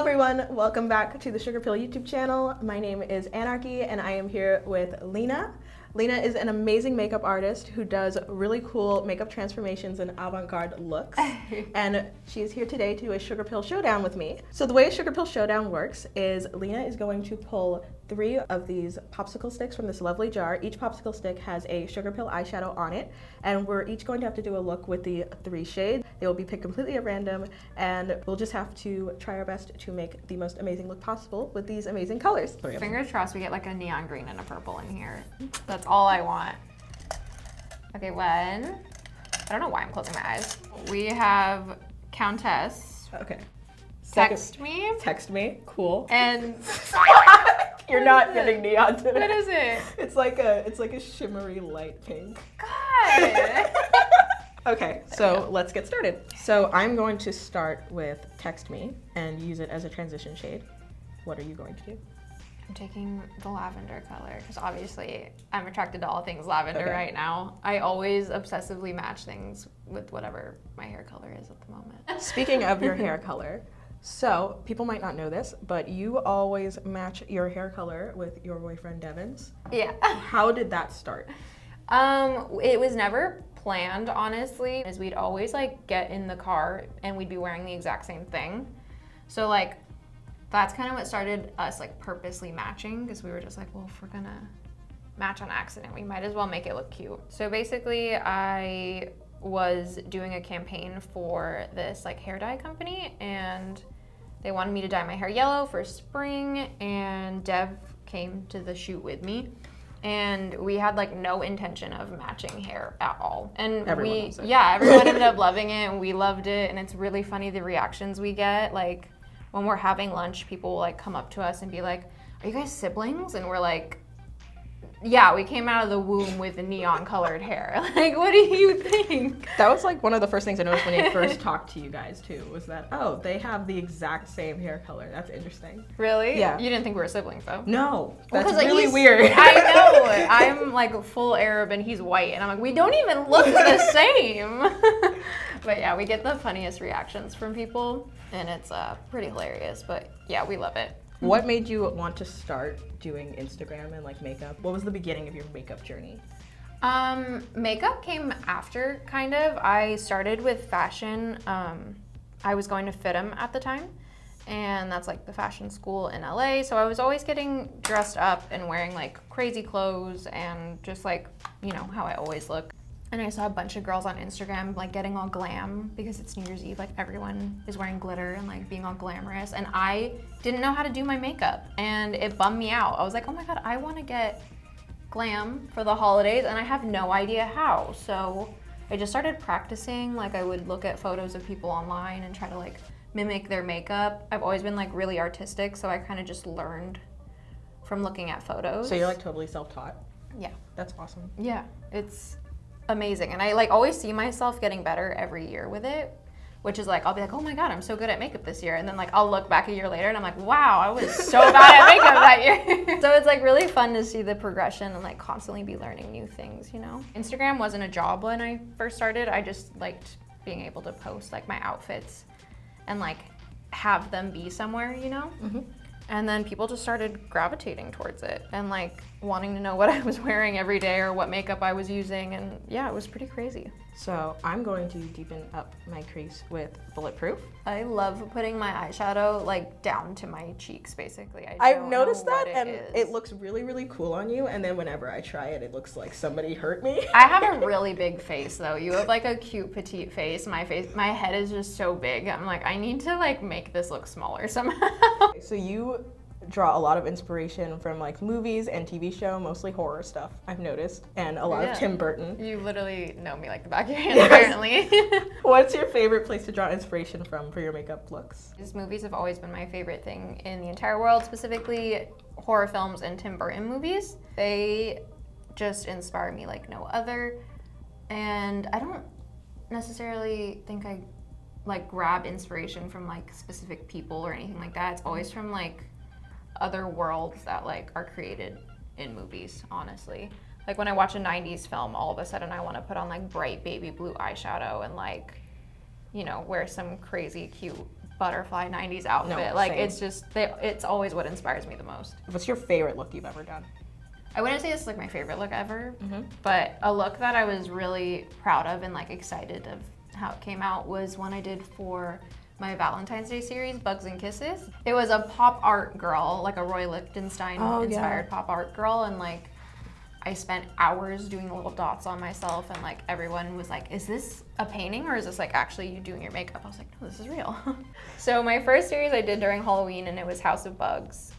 everyone, welcome back to the Sugarpill YouTube channel. My name is Anarkee and I am here with Lina. Lina is an amazing makeup artist who does really cool makeup transformations and avant-garde looks. And she is here today to do a Sugarpill showdown with me. So the way a Sugarpill showdown works is Lina is going to pull 3 of these popsicle sticks from this lovely jar. Each popsicle stick has a Sugarpill eyeshadow on it, and we're each going to have to do a look with the 3 shades. They will be picked completely at random, and we'll just have to try our best to make the most amazing look possible with these amazing colors. Fingers crossed we get like a neon green and a purple in here. That's all I want. Okay, I don't know why I'm closing my eyes. We have Countess. Okay. Text me. Text me. Cool. And you're not getting neon today. What is it? It's like a shimmery light pink. God. Okay, so let's get started. So I'm going to start with Text Me and use it as a transition shade. What are you going to do? I'm taking the lavender color because obviously I'm attracted to all things lavender Okay. right now. I always obsessively match things with whatever my hair color is at the moment. Speaking of your hair color, so people might not know this, but you always match your hair color with your boyfriend Devin's. Yeah. How did that start? It was never planned, honestly, as we'd always like get in the car and we'd be wearing the exact same thing. So like that's kind of what started us like purposely matching, because we were just like, well, if we're gonna match on accident, we might as well make it look cute. So basically I was doing a campaign for this like hair dye company, and they wanted me to dye my hair yellow for spring, and Dev came to the shoot with me. And we had like no intention of matching hair at all. And everyone loves it. Yeah, everyone ended up loving it and we loved it. And it's really funny the reactions we get. Like when we're having lunch, people will like come up to us and be like, "Are you guys siblings?" And we're like, "Yeah, we came out of the womb with neon colored hair." Like, what do you think? That was like one of the first things I noticed when I first talked to you guys too, was that, oh, they have the exact same hair color. That's interesting. Really? Yeah. You didn't think we were siblings though? No, that's Well, 'cause, like, really he's- weird. I know. I'm like full Arab and he's white, and I'm like, we don't even look the same. But yeah, we get the funniest reactions from people, and it's pretty hilarious. But yeah, we love it. What made you want to start doing Instagram and like makeup? What was the beginning of your makeup journey? Makeup came after, kind of. I started with fashion. I was going to FITM at the time, and that's like the fashion school in LA. So I was always getting dressed up and wearing like crazy clothes and just like, you know, how I always look. And I saw a bunch of girls on Instagram like getting all glam because it's New Year's Eve, like everyone is wearing glitter and like being all glamorous. And I didn't know how to do my makeup, and it bummed me out. I was like, oh my God, I want to get glam for the holidays and I have no idea how. So I just started practicing. Like I would look at photos of people online and try to like mimic their makeup. I've always been like really artistic, so I kind of just learned from looking at photos. So you're like totally self-taught? Yeah. That's awesome. Yeah, it's amazing. And I like always see myself getting better every year with it, which is like, I'll be like, oh my God, I'm so good at makeup this year. And then like, I'll look back a year later and I'm like, wow, I was so bad at makeup that year. So it's like really fun to see the progression and like constantly be learning new things, you know? Instagram wasn't a job when I first started. I just liked being able to post like my outfits and like have them be somewhere, you know? Mm-hmm. And then people just started gravitating towards it and like wanting to know what I was wearing every day or what makeup I was using. And yeah, it was pretty crazy. So I'm going to deepen up my crease with Bulletproof. I love putting my eyeshadow like down to my cheeks, basically. I've noticed that, and it looks really, really cool on you. And then whenever I try it, it looks like somebody hurt me. I have a really big face though. You have like a cute petite face. My head is just so big. I'm like, I need to like make this look smaller somehow. So you draw a lot of inspiration from like movies and TV show, mostly horror stuff, I've noticed, and a lot of Tim Burton. You literally know me like the back of your hand, apparently. What's your favorite place to draw inspiration from for your makeup looks? These movies have always been my favorite thing in the entire world, specifically horror films and Tim Burton movies. They just inspire me like no other, and I don't necessarily think I like grab inspiration from like specific people or anything like that. It's always from like other worlds that like are created in movies, honestly. Like when I watch a 90s film, all of a sudden I want to put on like bright baby blue eyeshadow and like, you know, wear some crazy cute butterfly 90s outfit. No, like same. it's just, it's always what inspires me the most. What's your favorite look you've ever done? I wouldn't say this is like my favorite look ever, Mm-hmm. but a look that I was really proud of and like excited of how it came out was one I did for my Valentine's Day series, Bugs and Kisses. It was a pop art girl, like a Roy Lichtenstein inspired pop art girl, and like I spent hours doing the little dots on myself, and like everyone was like, is this a painting or is this like actually you doing your makeup? I was like, no, this is real. So my first series I did during Halloween, and it was House of Bugs,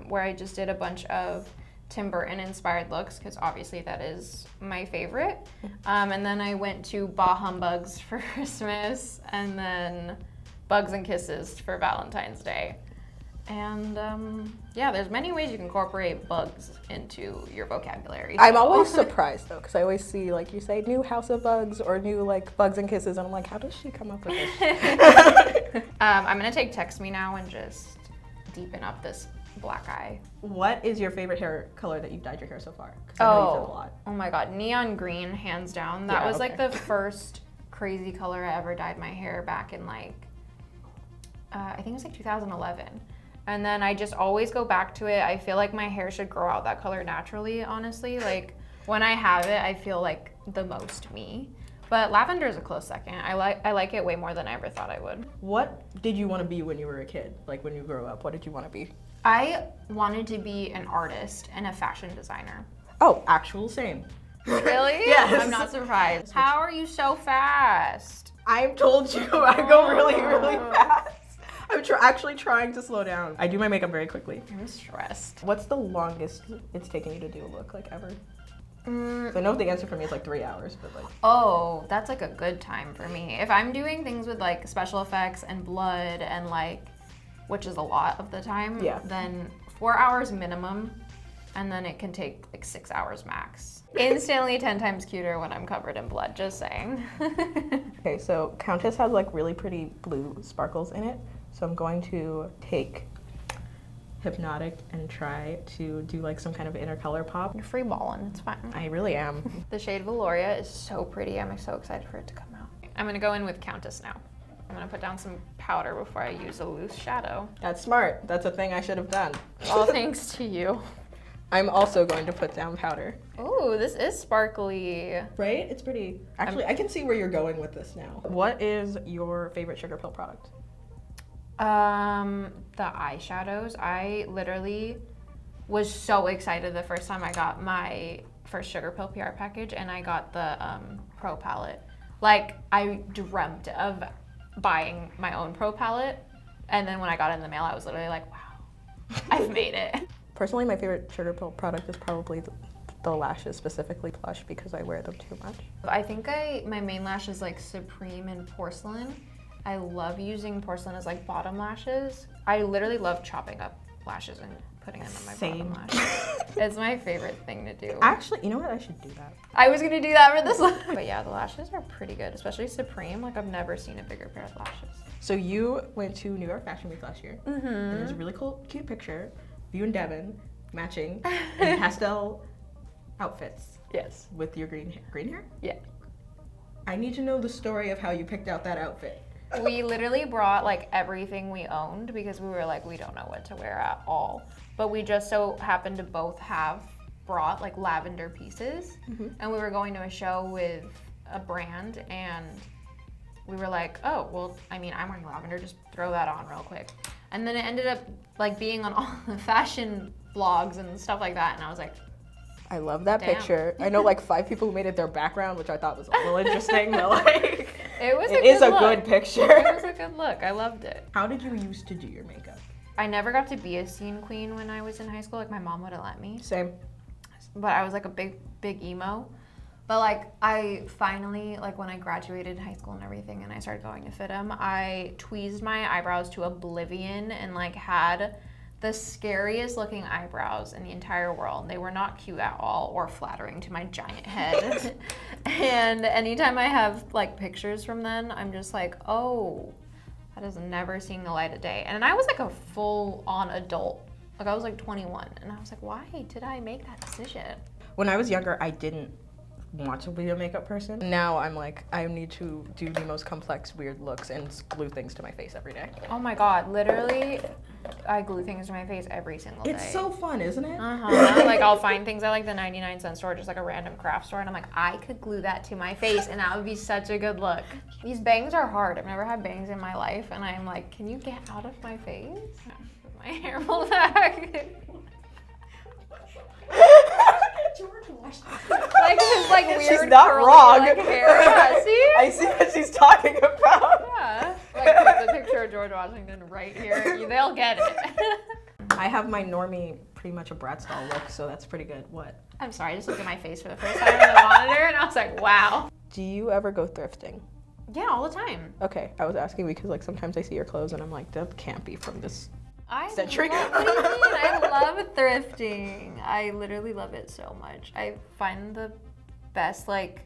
where I just did a bunch of Tim Burton inspired looks, because obviously that is my favorite. And then I went to Bah Humbugs for Christmas, and then Bugs and Kisses for Valentine's Day. And yeah, there's many ways you can incorporate bugs into your vocabulary. I'm always surprised though, because I always see like you say new House of Bugs or new like Bugs and Kisses, and I'm like, how does she come up with this? I'm gonna take Text Me Now and just deepen up this black eye. What is your favorite hair color that you've dyed your hair so far? 'Cause I know you've done a lot. Oh my god, neon green, hands down. That was like the first crazy color I ever dyed my hair back in like, I think it was like 2011. And then I just always go back to it. I feel like my hair should grow out that color naturally, honestly. Like when I have it, I feel like the most me. But lavender is a close second. I like it way more than I ever thought I would. What did you want to be when you were a kid? Like when you grew up, what did you want to be? I wanted to be an artist and a fashion designer. Oh, actual same. Really? Yes. I'm not surprised. How are you so fast? I've told you I go really, really fast. I'm actually trying to slow down. I do my makeup very quickly. I'm stressed. What's the longest it's taken you to do a look, like ever? So I know the answer for me is like 3 hours, but like. Oh, that's like a good time for me. If I'm doing things with like special effects and blood and like, which is a lot of the time, then 4 hours minimum, and then it can take like 6 hours max. Instantly 10 times cuter when I'm covered in blood, just saying. Okay, so Countess has like really pretty blue sparkles in it. So I'm going to take Hypnotic and try to do like some kind of inner color pop. You're free balling, it's fine. I really am. The shade Velouria is so pretty. I'm so excited for it to come out. I'm gonna go in with Countess now. I'm gonna put down some powder before I use a loose shadow. That's smart. That's a thing I should have done. All thanks to you. I'm also going to put down powder. Ooh, this is sparkly. Right? It's pretty. Actually, I can see where you're going with this now. What is your favorite Sugarpill product? The eyeshadows. I literally was so excited the first time I got my first Sugarpill PR package, and I got the Pro palette. Like, I dreamt of buying my own Pro palette, and then when I got it in the mail, I was literally like, wow, I've made it. Personally, my favorite Sugarpill product is probably the lashes, specifically Plush, because I wear them too much. I think my main lash is like Supreme and Porcelain. I love using porcelain as like bottom lashes. I literally love chopping up lashes and putting them on my bottom lashes. It's my favorite thing to do. Actually, you know what? I should do that. I was gonna do that for this one. But yeah, the lashes are pretty good, especially Supreme. Like I've never seen a bigger pair of lashes. So you went to New York Fashion Week last year. Mm-hmm. And there's a really cool, cute picture of you and Devin matching in pastel outfits. Yes. With your green hair? Yeah. I need to know the story of how you picked out that outfit. We literally brought like everything we owned because we were like, we don't know what to wear at all. But we just so happened to both have brought like lavender pieces. Mm-hmm. And we were going to a show with a brand, and we were like, oh, well, I mean, I'm wearing lavender, just throw that on real quick. And then it ended up like being on all the fashion blogs and stuff like that. And I was like, I love that damn. Picture. I know like 5 people who made it their background, which I thought was a little interesting, but like it is a look. good picture. It was a good look. I loved it. How did you used to do your makeup? I never got to be a scene queen when I was in high school. Like my mom wouldn't let me. Same. But I was like a big emo. But like I finally, like when I graduated high school and everything and I started going to FITM, I tweezed my eyebrows to oblivion and like had the scariest looking eyebrows in the entire world. They were not cute at all or flattering to my giant head. And anytime I have like pictures from then, I'm just like, oh, that is never seeing the light of day. And I was like a full on adult. Like I was like 21 and I was like, why did I make that decision? When I was younger, I didn't want to be a makeup person. Now I'm like, I need to do the most complex, weird looks and glue things to my face every day. Oh my god, literally, I glue things to my face every single day. It's so fun, isn't it? Like I'll find things at like the 99-cent store, just like a random craft store, and I'm like, I could glue that to my face and that would be such a good look. These bangs are hard. I've never had bangs in my life, and I'm like, can you get out of my face? My hair pulled back. Like this like weird she's not curly, wrong. Like, hair. Yeah, see? I see what she's talking about. Yeah. Like the picture of George Washington right here. They'll get it. I have my normie pretty much a Bratz doll look, so that's pretty good. What? I'm sorry, I just looked at my face for the first time on the monitor and I was like, wow. Do you ever go thrifting? Yeah, all the time. Okay, I was asking because like sometimes I see your clothes and I'm like, that can't be from this century. What do you mean? I love thrifting. I literally love it so much. I find the best like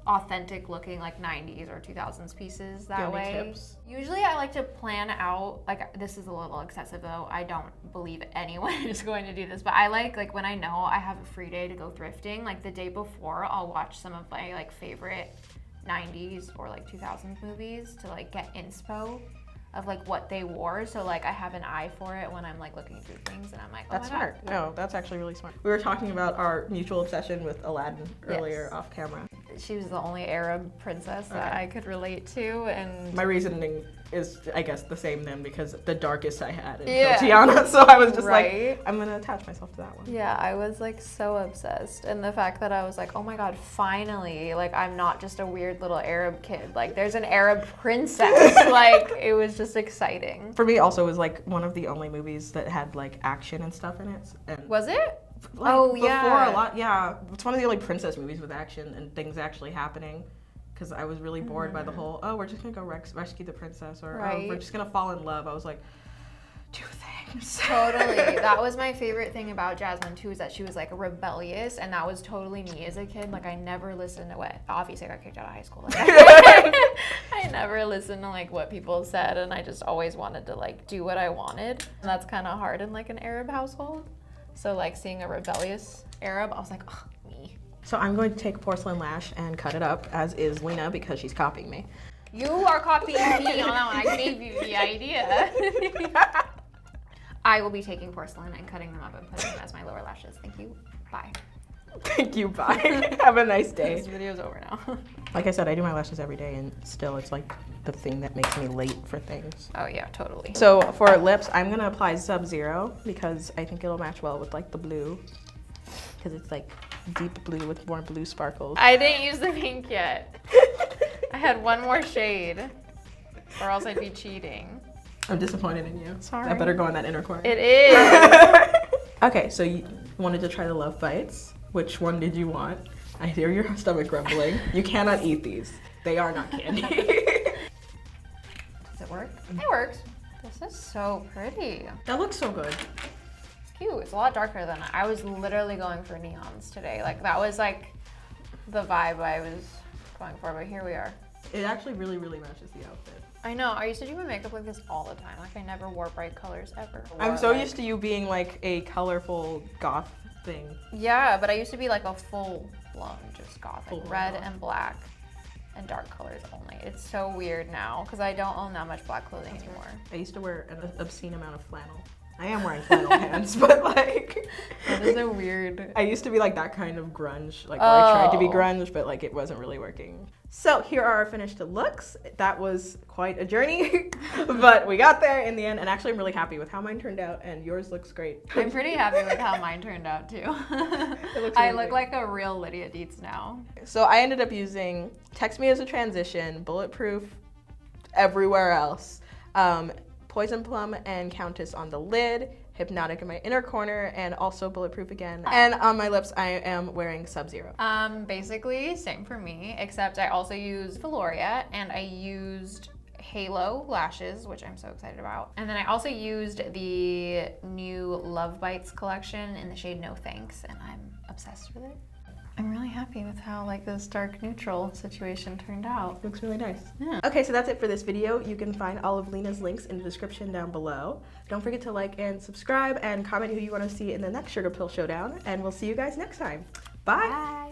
authentic looking like 90s or 2000s pieces that way. Tips? Usually I like to plan out, like this is a little excessive though. I don't believe anyone is going to do this, but I like when I know I have a free day to go thrifting, like the day before I'll watch some of my like favorite 90s or like 2000s movies to like get inspo of like what they wore, so like I have an eye for it when I'm like looking through things and I'm like, oh, that's smart. No, that's actually really smart. We were talking about our mutual obsession with Aladdin earlier off camera. She was the only Arab princess that I could relate to, and my reasoning is, I guess, the same then because the darkest I had in Tiana, so I was just like, I'm gonna attach myself to that one. Yeah, I was like so obsessed, and the fact that I was like, oh my god, finally, like I'm not just a weird little Arab kid, like there's an Arab princess. Like it was just exciting. For me also, it was like one of the only movies that had like action and stuff in it. And was it? Like, before a lot, yeah. It's one of the only princess movies with action and things actually happening. Because I was really bored by the whole, oh, we're just gonna go rescue the princess, or oh, we're just gonna fall in love. I was like, do things. Totally. That was my favorite thing about Jasmine too, is that she was like rebellious, and that was totally me as a kid. Like I never listened to what, obviously I got kicked out of high school. Like, I never listened to like what people said, and I just always wanted to like do what I wanted. And that's kind of hard in like an Arab household. So like seeing a rebellious Arab, I was like, oh, me. So I'm going to take porcelain lash and cut it up, as is Lina, because she's copying me. You are copying me on that one. I gave you the idea. I will be taking porcelain and cutting them up and putting them as my lower lashes. Thank you. Bye. Thank you. Bye. Have a nice day. This video's over now. Like I said, I do my lashes every day, and still it's like the thing that makes me late for things. Oh yeah, totally. So for lips, I'm gonna apply Sub-Zero because I think it'll match well with like the blue, because it's like deep blue with more blue sparkles. I didn't use the pink yet. I had one more shade, or else I'd be cheating. I'm disappointed in you. Sorry. I better go in that inner corner. It is. Okay, so you wanted to try the Love Bites. Which one did you want? I hear your stomach grumbling. You cannot eat these. They are not candy. Does it work? It works. This is so pretty. That looks so good. It's cute. It's a lot darker than I was literally going for neons today. Like that was like the vibe I was going for, but here we are. It actually really, really matches the outfit. I know. I used to do my makeup like this all the time. Like I never wore bright colors ever. I'm so used to you being like a colorful goth thing. Yeah, but I used to be like a full blown just goth, like red goth. and black and dark colors only. It's so weird now because I don't own that much black clothing anymore. I used to wear an obscene amount of flannel. I am wearing flannel pants, but like that is a weird. I used to be like that kind of grunge, like where I tried to be grunge, but like it wasn't really working. So here are our finished looks. That was quite a journey, but we got there in the end, and actually I'm really happy with how mine turned out, and yours looks great. I'm pretty happy with how mine turned out too. I look like a real Lydia Dietz now. So I ended up using Text Me as a Transition, Bulletproof everywhere else, Poison Plum and Countess on the lid, Hypnotic in my inner corner, and also Bulletproof again. And on my lips, I am wearing Sub-Zero. Basically, same for me, except I also used Velouria, and I used Halo lashes, which I'm so excited about. And then I also used the new Love Bites collection in the shade No Thanks, and I'm obsessed with it. I'm really happy with how like this dark neutral situation turned out. Looks really nice. Yeah. Okay, so that's it for this video. You can find all of Lina's links in the description down below. Don't forget to like and subscribe and comment who you want to see in the next Sugarpill Showdown, and we'll see you guys next time. Bye! Bye.